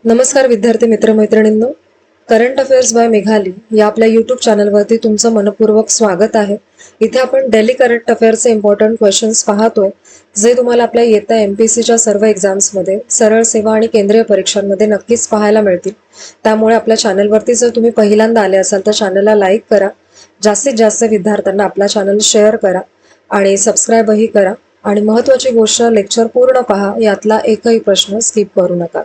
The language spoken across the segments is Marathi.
नमस्कार विद्यार्थी मित्र मैत्रिणींनो. करंट अफेअर्स बाय मेघाली या आपल्या यूट्यूब चॅनलवरती तुमचं मनपूर्वक स्वागत आहे. इथे आपण डेली करंट अफेअर्सचे इम्पॉर्टंट क्वेश्चन्स पाहतोय, जे तुम्हाला आपल्या येत्या MPSCच्या सर्व एक्झाम्समध्ये, सरळ सेवा आणि केंद्रीय परीक्षांमध्ये नक्कीच पाहायला मिळतील. त्यामुळे आपल्या चॅनलवरती जर तुम्ही पहिल्यांदा आले असाल तर चॅनलला लाईक करा, जास्तीत जास्त विद्यार्थ्यांना आपला चॅनल शेअर करा आणि सबस्क्राईबही करा. आणि महत्त्वाची गोष्ट, लेक्चर पूर्ण पहा, यातला एकही प्रश्न स्किप करू नका.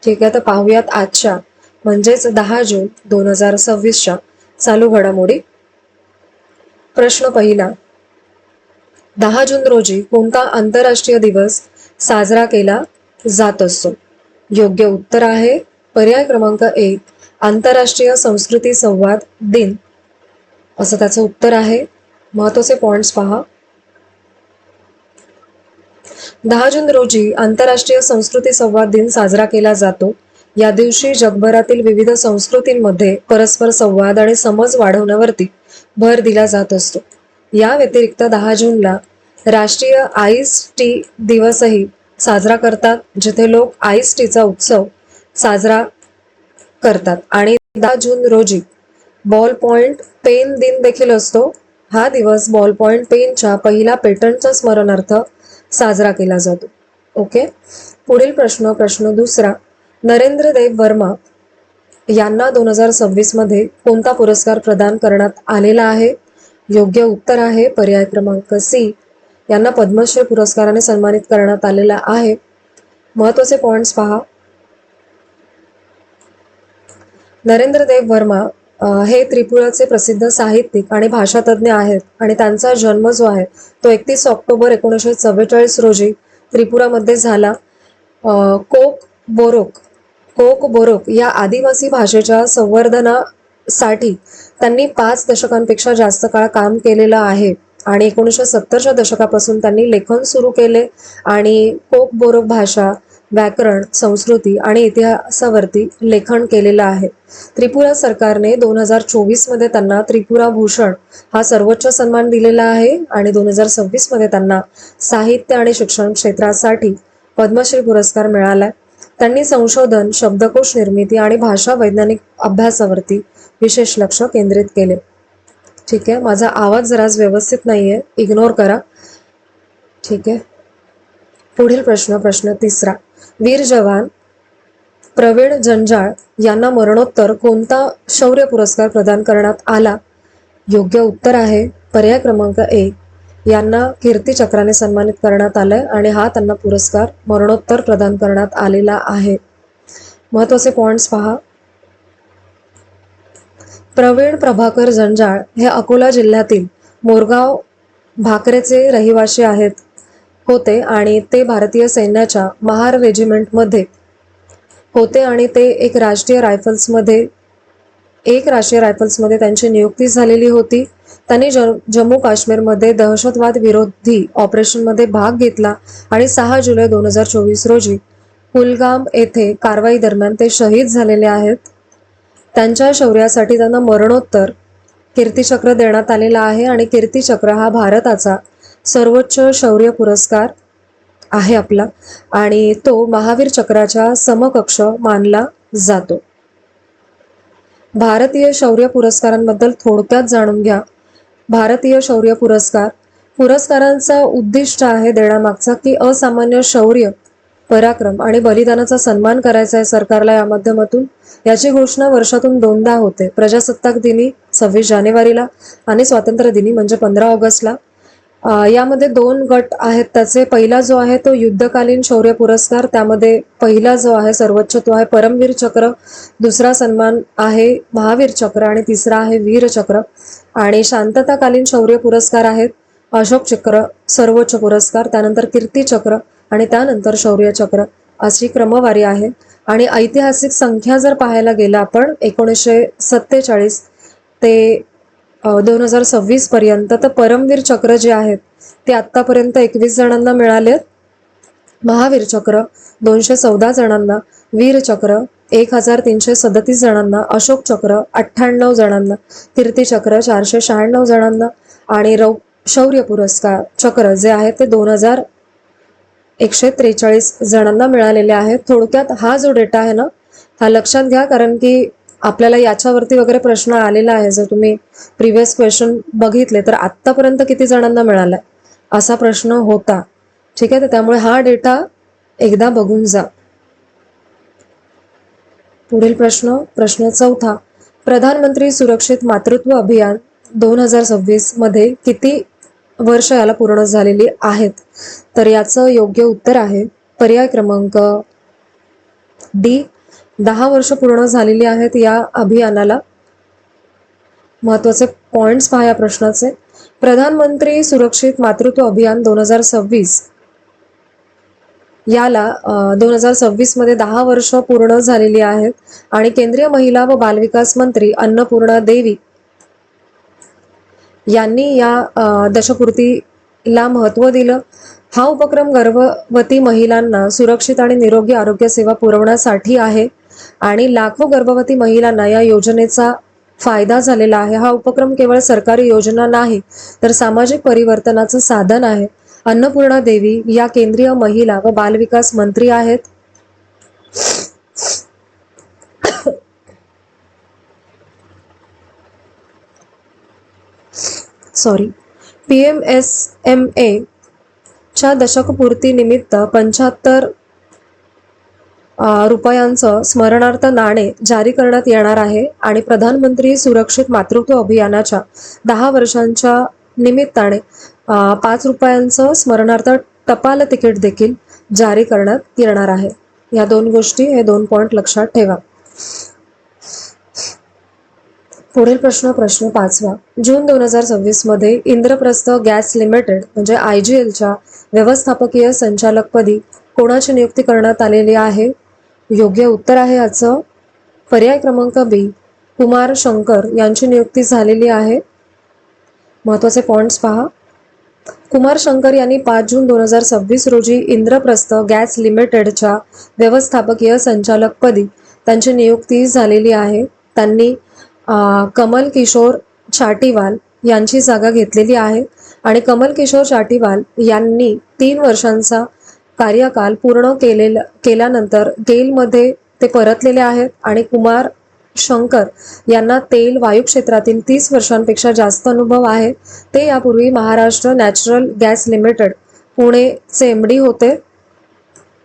ठीक आहे, तर पाहूयात आजच्या म्हणजेच 10 जून 2026च्या चालू घडामोडी. प्रश्न पहिला, 10 जून रोजी कोणता आंतरराष्ट्रीय दिवस साजरा केला जात असतो? योग्य उत्तर आहे पर्याय क्रमांक 1, आंतरराष्ट्रीय संस्कृती संवाद दिन, असं त्याचं उत्तर आहे. महत्त्वाचे पॉइंट्स पहा. 10 जून रोजी आंतरराष्ट्रीय संस्कृती संवाद दिन साजरा केला जातो. या दिवशी जगभरातील विविध संस्कृतींमध्ये परस्पर संवाद आणि समज वाढवण्यावरती भर दिला जात असतो. या व्यतिरिक्त 10 जूनला राष्ट्रीय आईस टी दिवसही साजरा करतात, जिथे लोक आईस टीचा उत्सव साजरा करतात. आणि 10 जून रोजी बॉल पॉइंट पेन दिन देखील असतो. हा दिवस बॉल पॉइंट पेनच्या पहिल्या पेटंटच्या स्मरणार्थ साजरा केला जातो. ओके, पुढील प्रश्न दुसरा, नरेंद्र देव वर्मा यांना 2026 मध्ये कोणता पुरस्कार प्रदान करण्यात आलेला आहे? योग्य उत्तर आहे पर्याय क्रमांक सी, यांना पद्मश्री पुरस्काराने सन्मानित करण्यात आलेला आहे. महत्त्वाचे पॉइंट्स पहा. नरेंद्र देव वर्मा हे त्रिपुराचे प्रसिद्ध साहित्यिक आणि भाषातज्ञ आहेत आणि त्यांचा जन्म जो आहे तो 31 ऑक्टोबर 1944 रोजी त्रिपुरामध्ये झाला. कोक बोरोक या आदिवासी भाषेच्या संवर्धनासाठी त्यांनी 5 दशकांपेक्षा जास्त काळ काम केलेलं आहे आणि 1970च्या दशकापासून त्यांनी लेखन सुरू केले आणि कोक बोरोक भाषा, व्याकरण, संस्कृती आणि इतिहासावरती लेखन केलेलं आहे. त्रिपुरा सरकारने 2024 मध्ये त्यांना त्रिपुरा भूषण हा सर्वोच्च सन्मान दिलेला आहे आणि 2026 मध्ये त्यांना साहित्य आणि शिक्षण क्षेत्रासाठी पद्मश्री पुरस्कार मिळाला. त्यांनी संशोधन, शब्दकोश निर्मिती आणि भाषा वैज्ञानिक अभ्यासावरती विशेष लक्ष केंद्रित केले. ठीक आहे, माझा आवाज जरा व्यवस्थित नाहीये, इग्नोर करा. ठीक आहे, पुढील प्रश्न तिसरा, वीर जवान प्रवीण जंजाळ यांना मरणोत्तर कोणता शौर्य पुरस्कार प्रदान करण्यात आला? योग्य उत्तर आहे पर्याय क्रमांक 1, यांना कीर्ती चक्राने सन्मानित करण्यात आलंय आणि हा त्यांना पुरस्कार मरणोत्तर प्रदान करण्यात आलेला आहे. महत्त्वाचे पॉइंट्स पहा. प्रवीण प्रभाकर जंजाळ हे अकोला जिल्ह्यातील मोरगाव भाकरेचे रहिवासी होते आणि ते भारतीय सैन्याच्या महार रेजिमेंटमध्ये होते आणि ते एक राष्ट्रीय रायफल्समध्ये त्यांची नियुक्ती झालेली होती. त्यांनी जम्मू काश्मीरमध्ये दहशतवाद विरोधी ऑपरेशनमध्ये भाग घेतला आणि 6 जुलै 2024 रोजी कुलगाम येथे कारवाई दरम्यान ते शहीद झालेले आहेत. त्यांच्या शौर्यासाठी त्यांना मरणोत्तर कीर्तीचक्र देण्यात आलेला आहे आणि कीर्तीचक्र हा भारताचा सर्वोच्च शौर्य पुरस्कार आहे आपला आणि तो महावीर चक्राच्या समकक्ष मानला जातो. भारतीय शौर्य पुरस्कारांबद्दल थोडक्यात जाणून घ्या. भारतीय शौर्य पुरस्कारांचा उद्दिष्ट आहे देण्यामागचा की असामान्य शौर्य, पराक्रम आणि बलिदानाचा सन्मान करायचा आहे सरकारला या माध्यमातून. याची घोषणा वर्षातून 2दा होते, प्रजासत्ताक दिनी 26 जानेवारीला आणि स्वातंत्र्य दिनी म्हणजे 15 ऑगस्टला. यामध्ये 2 गट आहेत त्याचे. पहिला जो आहे तो युद्धकालीन शौर्य पुरस्कार, त्यामध्ये पहिला जो आहे सर्वोच्च तो आहे परमवीर चक्र, दुसरा सन्मान आहे महावीर चक्र आणि तिसरा आहे वीर चक्र. आणि शांतताकालीन शौर्य पुरस्कार आहेत अशोक चक्र सर्वोच्च पुरस्कार, त्यानंतर कीर्ती चक्र आणि त्यानंतर शौर्य चक्र, अशी क्रमवारी आहे. आणि ऐतिहासिक संख्या जर पाहायला गेला आपण 1947 ते 2026 पर्यंत, तर परमवीर चक्र जे आहेत ते आतापर्यंत 21 जणांना मिळालेत, महावीर चक्र 214 जणांना, वीर चक्र 1337 जणांना, अशोक चक्र 98 जणांना, कीर्ती चक्र 496 जणांना आणि शौर्य पुरस्कार चक्र जे आहे ते 2143 जणांना मिळालेले आहेत. थोडक्यात हा जो डेटा आहे ना हा लक्षात घ्या, कारण की आपल्याला याच्यावरती वगैरे प्रश्न आलेला आहे. जर तुम्ही प्रिव्हियस क्वेश्चन बघितले तर आत्तापर्यंत किती जणांना मिळालाय असा प्रश्न होता. ठीक आहे, तर त्यामुळे हा डेटा एकदा बघून जा. पुढील प्रश्न 4. प्रधानमंत्री सुरक्षित मातृत्व अभियान 2026 मध्ये किती वर्ष याला पूर्ण झालेली आहेत? तर याचं योग्य उत्तर आहे पर्याय क्रमांक डी, 10 वर्ष पूर्ण झालेली आहेत या अभियानाला. महत्वाचे पॉइंट्स पहा या प्रश्नाचे. प्रधानमंत्री सुरक्षित मातृत्व अभियान 2026 याला 2026 मध्ये 10 वर्ष पूर्ण झालेली आहेत आणि केंद्रीय महिला व बालविकास मंत्री अन्नपूर्णा देवी यांनी या दशपूर्तीला महत्त्व दिलं. हा उपक्रम गर्भवती महिलांना सुरक्षित आणि निरोगी आरोग्य सेवा पुरवण्यासाठी आहे आणि लाखो गर्भवती महिलांना या योजनेचा फायदा झालेला आहे. हा उपक्रम केवळ सरकारी योजना नाही तर सामाजिक परिवर्तनाचं साधन आहे. अन्नपूर्णा देवी या केंद्रीय महिला व बालविकास मंत्री आहेत. PMSMA च्या दशकपूर्ती निमित्त 75 रुपयांचं स्मरणार्थ नाणे जारी करण्यात येणार आहे आणि प्रधानमंत्री सुरक्षित मातृत्व अभियानाच्या 10 वर्षांच्या निमित्ताने 5 रुपयांचं स्मरणार्थ टपाल तिकीट देखील जारी करण्यात येणार आहे. या दोन गोष्टी, हे 2 पॉइंट लक्षात ठेवा. पुढील प्रश्न 5. जून 2026 मध्ये इंद्रप्रस्थ गॅस लिमिटेड म्हणजे IGLच्या व्यवस्थापकीय संचालकपदी कोणाची नियुक्ती करण्यात आलेली आहे? योग्य उत्तर आहे याचं पर्याय क्रमांक बी, कुमार शंकर यांची नियुक्ती झालेली आहे. महत्वाचे पॉइंट्स पहा. कुमार शंकर यांनी 5 जून 2026 रोजी इंद्रप्रस्थ गॅस लिमिटेडच्या व्यवस्थापकीय संचालकपदी त्यांची नियुक्ती झालेली आहे. त्यांनी कमल किशोर चाटीवाल यांची जागा घेतलेली आहे आणि कमल किशोर चाटीवाल यांनी 3 वर्षांचा कार्यकाल पूर्ण केल्यानंतर गेलमध्ये ते परतलेले आहेत आणि कुमार शंकर यांना तेल वायू क्षेत्रातील 30 वर्षांपेक्षा जास्त अनुभव आहे. ते यापूर्वी महाराष्ट्र नॅचरल गॅस लिमिटेड पुणेचे MD होते.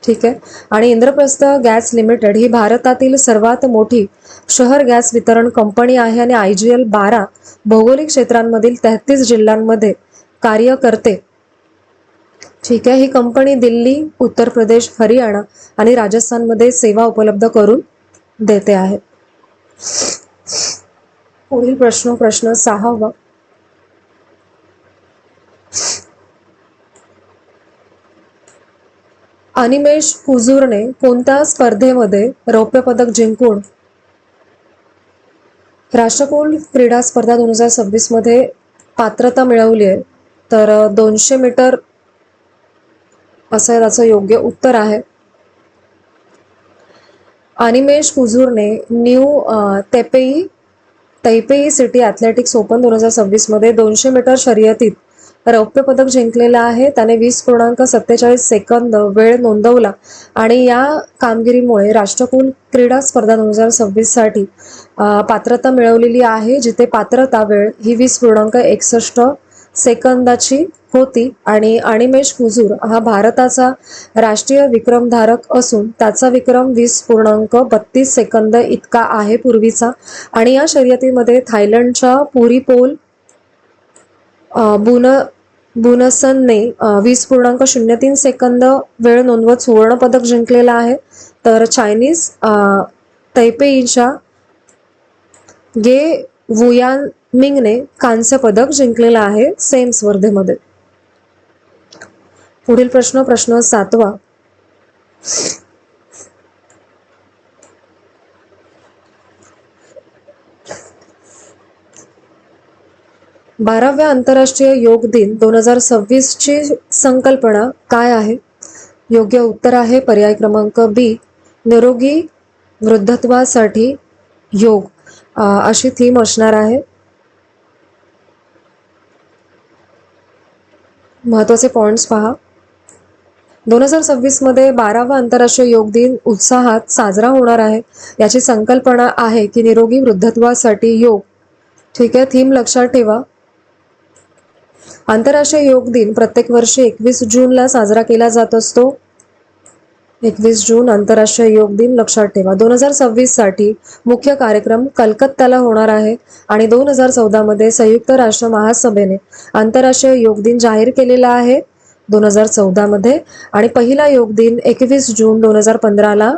ठीक आहे, आणि इंद्रप्रस्थ गॅस लिमिटेड ही भारतातील सर्वात मोठी शहर गॅस वितरण कंपनी आहे आणि IGL 12 भौगोलिक क्षेत्रांमधील 33 जिल्ह्यांमध्ये कार्य करते. ठीक आहे, ही कंपनी दिल्ली, उत्तर प्रदेश, हरियाणा आणि राजस्थानमध्ये सेवा उपलब्ध करून देते आहे. पुढील प्रश्न 6. अनिमेश कुजूरने कोणत्या स्पर्धेमध्ये रौप्य पदक जिंकून राष्ट्रकुल क्रीडा स्पर्धा 2026 मध्ये पात्रता मिळवली आहे? तर 200 मीटर असं त्याचं योग्य उत्तर आहे. अनिमेश कुजूरने new Taipei city athletics open 2026 मध्ये 200 मीटर शर्यतीत रौप्य पदक जिंकलेलं आहे. त्याने 20.47 सेकंद वेळ नोंदवला आणि या कामगिरीमुळे राष्ट्रकुल क्रीडा स्पर्धा 2026 साठी पात्रता मिळवलेली आहे, जिथे पात्रता वेळ ही 20.61 सेकंदाची होती आणि अनिमेश कुजूर हा भारताचा राष्ट्रीय विक्रमधारक असून त्याचा विक्रम 20.32 सेकंद इतका आहे पूर्वीचा. आणि या शर्यतीमध्ये थायलंडच्या पुरीपोल बुनसनने 20.03 सेकंद वेळ नोंदवत सुवर्ण पदक जिंकलेला आहे. तर चायनीज तैपेईच्या गे वुयानमिंगने कांस्य पदक जिंकलेला आहे सेम स्पर्धेमध्ये. पुढील प्रश्न 7. बाराव्या आंतरराष्ट्रीय योग दिन 2026 ची संकल्पना काय आहे? योग्य उत्तर आहे पर्याय क्रमांक बी, निरोगी वृद्धत्वासाठी योग अशी थीम असणार आहे. महत्वाचे पॉइंट्स पहा. 2026 मध्ये 12वा आंतरराष्ट्रीय योग दिन उत्साहात साजरा होणार आहे. याची संकल्पना आहे की निरोगी वृद्धत्वासाठी योग. ठीक आहे, थीम लक्षात ठेवा. आंतरराष्ट्रीय योग दिन प्रत्येक वर्षी 21 जूनला साजरा केला जात असतो. 21 जून आंतरराष्ट्रीय योग दिन लक्षात ठेवा. 2026 साठी मुख्य कार्यक्रम कलकत्त्याला होणार आहे आणि 2014 मध्ये संयुक्त राष्ट्र महासभेने आंतरराष्ट्रीय योग दिन जाहीर केलेला आहे 2014 मध्ये, आणि पहिला योग दिन 21 जून 2015ला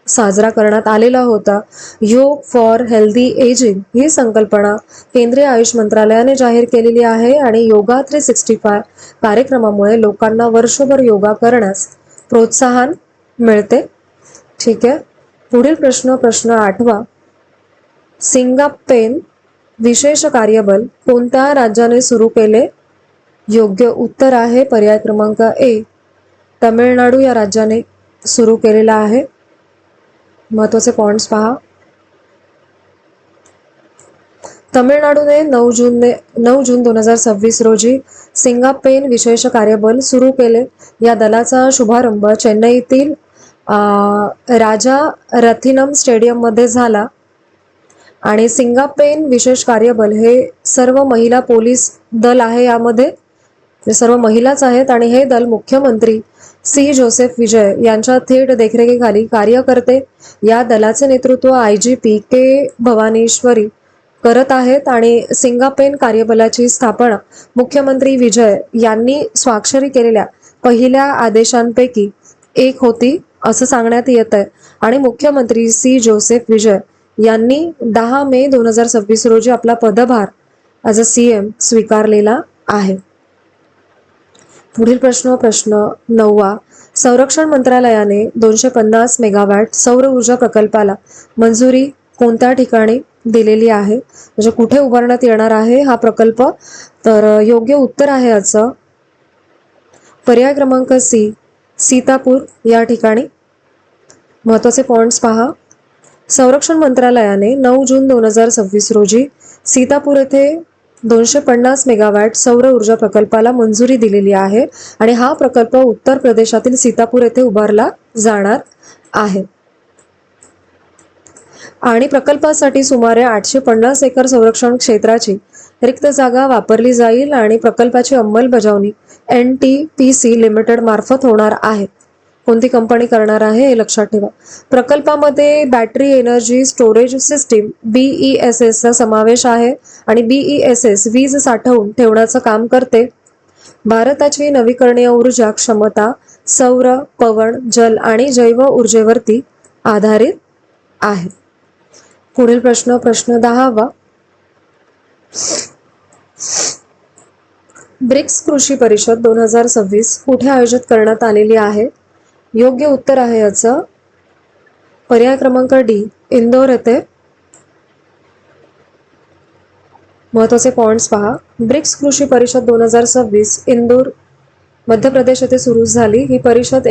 साजरा करण्यात आलेला होता. योग फॉर हेल्दी एजिंग ही संकल्पना केंद्रीय आयुष मंत्रालयाने जाहीर केलेली आहे आणि योगा 365 कार्यक्रमामुळे लोकांना वर्षभर योगा करण्यास प्रोत्साहन मिळते. ठीक आहे, पुढील प्रश्न 8वा. सिंगापेन विशेष कार्यबल कोणत्या राज्याने सुरू केले? योग्य उत्तर आहे पर्याय क्रमांक ए, तमिळनाडू या राज्याने सुरू केलेला आहे. महत्वाचे पॉइंट्स पहा. तमिळनाडूने 9 जून 2026 रोजी सिंगापेन विशेष कार्यबल सुरू केले. या दलाचा शुभारंभ चेन्नईतील राजा रथिनम स्टेडियम मध्ये झाला आणि सिंगापेन विशेष कार्यबल हे सर्व महिला पोलीस दल आहे. यामध्ये सर्व महिलाच आहेत आणि हे दल मुख्यमंत्री सी जोसेफ विजय यांच्या थेट देखरेखीखाली कार्य करते. या दलाचे नेतृत्व IGP के भवानीश्वरी करत आहेत आणि सिंगापेन कार्यबलाची स्थापना मुख्यमंत्री विजय यांनी स्वाक्षरी केलेल्या पहिल्या आदेशांपैकी एक होती असं सांगण्यात येत आहे आणि मुख्यमंत्री सी जोसेफ विजय यांनी 10 मे 2026 रोजी आपला पदभार ॲज अ CM स्वीकारलेला आहे. पुढील प्रश्न 9वा. संरक्षण मंत्रालयाने 250 मेगावॅट सौर ऊर्जा प्रकल्पाला मंजुरी कोणत्या ठिकाणी दिलेली आहे? म्हणजे कुठे उभारण्यात येणार आहे हा प्रकल्प? तर योग्य उत्तर आहे याचं पर्याय क्रमांक सी, सीतापूर या ठिकाणी. महत्वाचे पॉइंट्स पहा. संरक्षण मंत्रालयाने 9 जून 2026 रोजी सीतापूर येथे 250 मेगावॅट सौर ऊर्जा प्रकल्पाला मंजुरी दिलेली आहे आणि हा प्रकल्प उत्तर प्रदेशातील सीतापूर येथे उभारला जाणार आहे आणि प्रकल्पासाठी सुमारे 850 एकर संरक्षण क्षेत्राची रिक्त जागा वापरली जाईल आणि प्रकल्पाची अंमलबजावणी NTPC लिमिटेड मार्फत होणार आहे. कोणती कंपनी करणार आहे हे लक्षात ठेवा. प्रकल्पामध्ये battery energy storage system BESS चा समावेश आहे आणि BESS वीज साठवून ठेवण्याचं काम करते. भारताची नवीकरणीय ऊर्जा क्षमता सौर, पवन, जल आणि जैव ऊर्जेवरती आधारित आहे. पुढील प्रश्न 10वा. ब्रिक्स कृषी परिषद 2026 कुठे आयोजित करण्यात आलेली आहे? योग्य उत्तर आहे याचं पर्याय क्रमांक डी, इंदोर येथे. महत्वाचे पॉइंट्स पहा. ब्रिक्स कृषी परिषद 2026 इंदोर मध्य प्रदेश येथे सुरू झाली. ही परिषद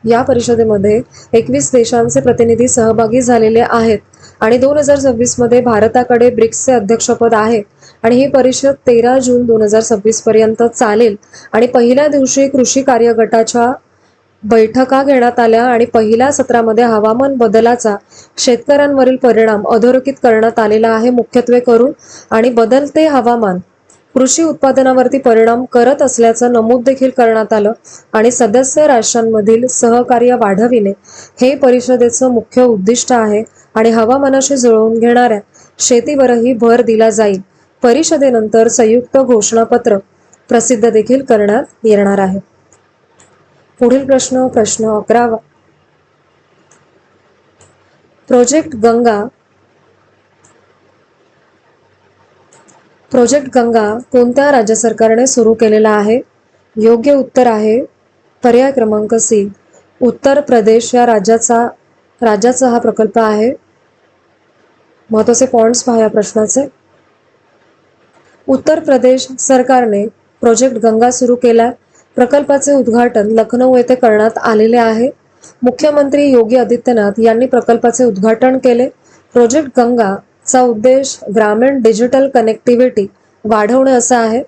या परिषदेमध्ये 21 देशांचे प्रतिनिधी सहभागी झालेले आहेत आणि 2026 मध्ये भारताकडे ब्रिक्सचे अध्यक्षपद आहे आणि ही परिषद 13 जून 2026 पर्यंत चालेल आणि पहिल्या दिवशी कृषी कार्य गटाच्या बैठका घेण्यात आल्या आणि पहिल्या सत्रामध्ये हवामान बदलाचा शेतकऱ्यांवरील परिणाम अधोरेखित करण्यात आलेला आहे मुख्यत्वे करून, आणि बदलते हवामान कृषी उत्पादनावरती परिणाम करत असल्याचं नमूद देखील करण्यात आलं आणि सदस्य राष्ट्रांमधील सहकार्य वाढविणे हे परिषदेचं मुख्य उद्दिष्ट आहे आणि हवामानाशी जुळवून घेणाऱ्या शेतीवरही भर दिला जाईल. परिषदेनंतर संयुक्त घोषणापत्र प्रसिद्ध देखील करण्यात येणार आहे. पुढील प्रश्न 11वा. प्रोजेक्ट गंगा कोणत्या राज्य सरकारने सुरू केलेला आहे? योग्य उत्तर आहे पर्याय क्रमांक सी, उत्तर प्रदेश या राज्याचा हा प्रकल्प आहे. महत्वाचे पॉइंट्स पहा या प्रश्नाचे. उत्तर प्रदेश सरकारने प्रोजेक्ट गंगा सुरू केला. प्रकल्पाचे उद्घाटन लखनौ येथे करण्यात आलेले आहे. मुख्यमंत्री योगी आदित्यनाथ यांनी प्रकल्पाचे उद्घाटन केले. प्रोजेक्ट गंगाचा उद्देश ग्रामीण डिजिटल कनेक्टिव्हिटी वाढवणे असा आहे.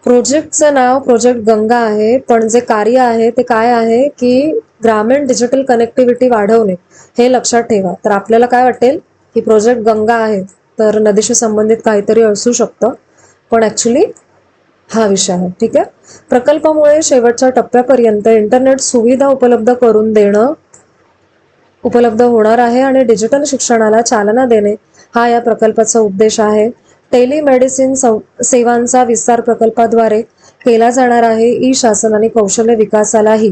प्रोजेक्टचं नाव प्रोजेक्ट गंगा आहे, पण जे कार्य आहे ते काय आहे की ग्रामीण डिजिटल कनेक्टिव्हिटी वाढवणे, हे लक्षात ठेवा. तर आपल्याला काय वाटेल की प्रोजेक्ट गंगा आहे, तर नदीशी संबंधित काहीतरी असू शकतं, पण ॲक्च्युली हा विषय आहे. ठीक आहे. प्रकल्पामुळे शेवटच्या टप्प्यापर्यंत इंटरनेट सुविधा उपलब्ध होणार आहे आणि डिजिटल शिक्षणाला चालना देणे हा या प्रकल्पाचा उद्देश आहे. टेलिमेडिसिन सेवांचा विस्तार प्रकल्पाद्वारे केला जाणार आहे. ई शासन आणि कौशल्य विकासालाही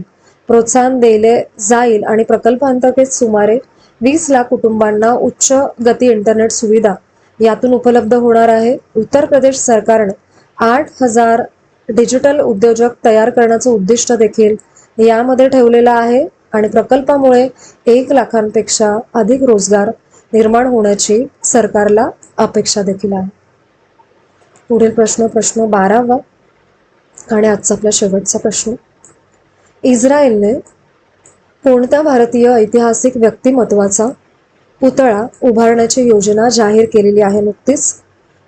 प्रोत्साहन दिले जाईल आणि प्रकल्पांतर्गत सुमारे 20 लाख कुटुंबांना उच्च गती इंटरनेट सुविधा यातून उपलब्ध होणार आहे. उत्तर प्रदेश सरकारने 8,000 डिजिटल उद्योजक तयार करण्याचं उद्दिष्ट देखील यामध्ये ठेवलेलं आहे आणि प्रकल्पामुळे 1 लाखांपेक्षा अधिक रोजगार निर्माण होण्याची सरकारला अपेक्षा देखील आहे. पुढील प्रश्न 12वा आणि आजचा आपला शेवटचा प्रश्न. इस्रायलने कोणत्या भारतीय ऐतिहासिक व्यक्तिमत्वाचा पुतळा उभारण्याची योजना जाहीर केलेली आहे नुकतीच?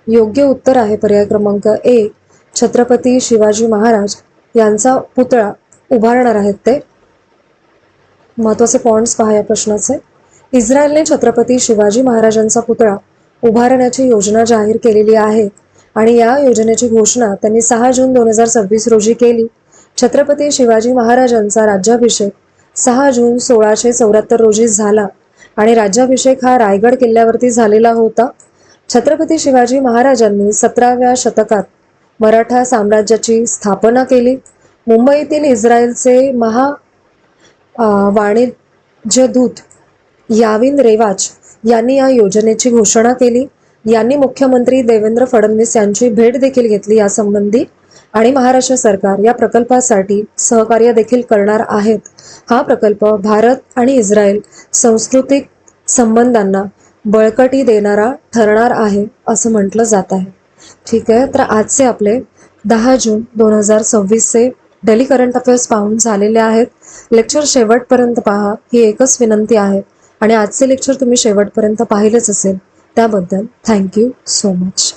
योग्य उत्तर आहे पर्याय क्रमांक 1, छत्रपती शिवाजी महाराज यांचा पुतळा उभारणार आहेत ते. महत्त्वाचे पॉइंट्स पहा या प्रश्नाचे. इस्रायलने छत्रपती शिवाजी महाराजांचा पुतळा उभारण्याची योजना जाहीर केलेली आहे आणि या योजनेची घोषणा त्यांनी 6 जून 2026 रोजी केली. छत्रपती शिवाजी महाराजांचा राज्याभिषेक 6 जून 1674 रोजी झाला आणि राज्याभिषेक हा रायगड किल्ल्यावरती झालेला होता. छत्रपती शिवाजी महाराजांनी 17व्या शतकात मराठा साम्राज्याची स्थापना केली. मुंबईतील इस्रायलचे वाणिज्यदूत याविन रेवाच यांनी या योजनेची घोषणा केली. यांनी मुख्यमंत्री देवेंद्र फडणवीस यांची भेट देखील घेतली यासंबंधी आणि महाराष्ट्र सरकार या प्रकल्पासाठी सहकार्य देखील करणार आहेत. हा प्रकल्प भारत आणि इस्रायल सांस्कृतिक संबंधांना बळकटी देणारा ठरणार आहे असं म्हटलं जात आहे. ठीक आहे. तर आजचे आपले 10 जून 2026चे डेली करंट अफेअर्स पाहून झालेले आहेत. लेक्चर शेवटपर्यंत पहा ही एकच विनंती आहे आणि आजचे लेक्चर तुम्ही शेवटपर्यंत पाहिलेच असेल त्याबद्दल थँक्यू सो मच.